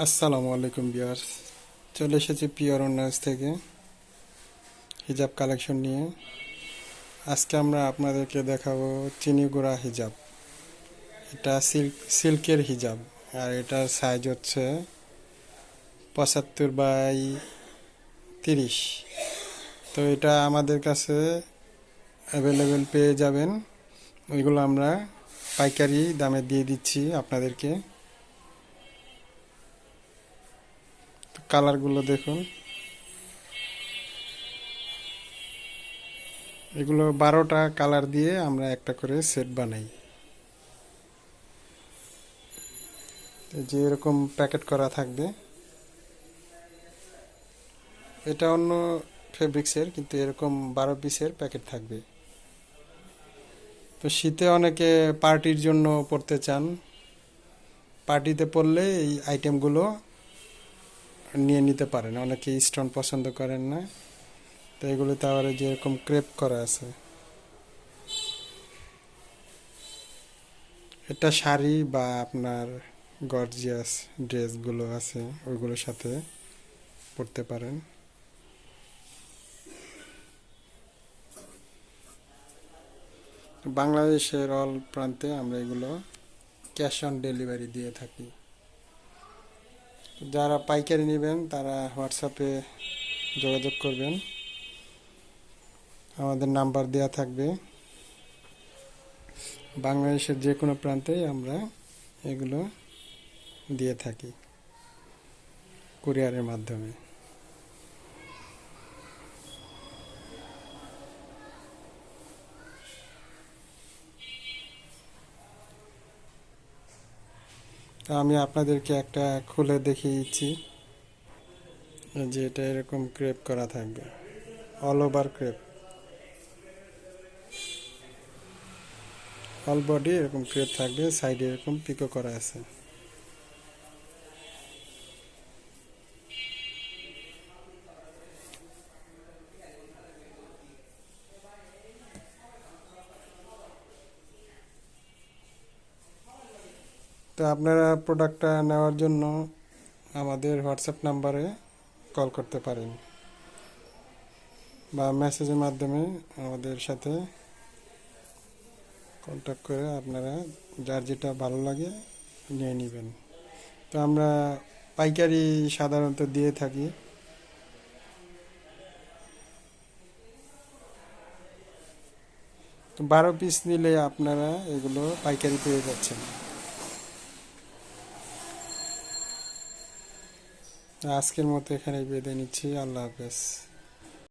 আসসালামু আলাইকুম ভিউয়ার্স, চলে এসেছি পিওর অনার্স থেকে হিজাব কালেকশন নিয়ে। আজকে আমরা আপনাদেরকে দেখাবো চিনিগুড়া হিজাব। এটা সিল্কের হিজাব, আর এটার সাইজ হচ্ছে 75/30। তো এটা আমাদের কাছে অ্যাভেলেবেল পেয়ে যাবেন। ওইগুলো আমরা পাইকারি দামে দিয়ে দিচ্ছি আপনাদেরকে। তো কালারগুলো দেখুন, এগুলো 12টা কালার দিয়ে আমরা একটা করে সেট বানাই। যে এরকম প্যাকেট করা থাকবে, এটা অন্য ফেব্রিক্সের, কিন্তু এরকম 12 পিসের প্যাকেট থাকবে। তো শীতে অনেকে পার্টির জন্য পরতে চান, পার্টিতে পরলে এই আইটেমগুলো নিয়ে নিতে পারেন। অনেকে স্টোন পছন্দ করেন না, তো এগুলোতে আবার যে এরকম ক্রেপ করা আছে। এটা শাড়ি বা আপনার গর্জিয়াস ড্রেসগুলো আছে ওইগুলোর সাথে পরতে পারেন। বাংলাদেশের অল প্রান্তে আমরা এগুলো ক্যাশ অন ডেলিভারি দিয়ে থাকি। যারা পাইকারি নেবেন তারা হোয়াটসঅ্যাপে যোগাযোগ করবেন, আমাদের নাম্বার দেওয়া থাকবে। বাংলাদেশের যে কোনো প্রান্তেই আমরা এগুলো দিয়ে থাকি কুরিয়ারের মাধ্যমে। তো আমি আপনাদেরকে একটা খুলে দেখিয়ে দিচ্ছি, যে এটা এরকম ক্রেপ করা থাকবে, all over crepe, all body এরকম ক্রেপ থাকবে, সাইডে এরকম পিকো করা আছে। তো আপনারা প্রোডাক্টটা নেওয়ার জন্য আমাদের হোয়াটসঅ্যাপ নাম্বারে কল করতে পারেন, বা মেসেজের মাধ্যমে আমাদের সাথে কন্ট্যাক্ট করে আপনারা যার যেটা ভালো লাগে নিয়ে নেবেন। তো আমরা পাইকারি সাধারণত দিয়ে থাকি। তো 12 পিস নিলে আপনারা এগুলো পাইকারি পেয়ে যাচ্ছেন। আজকের মতো এখানে বিদায় নিচ্ছি। আল্লাহ হাফেজ।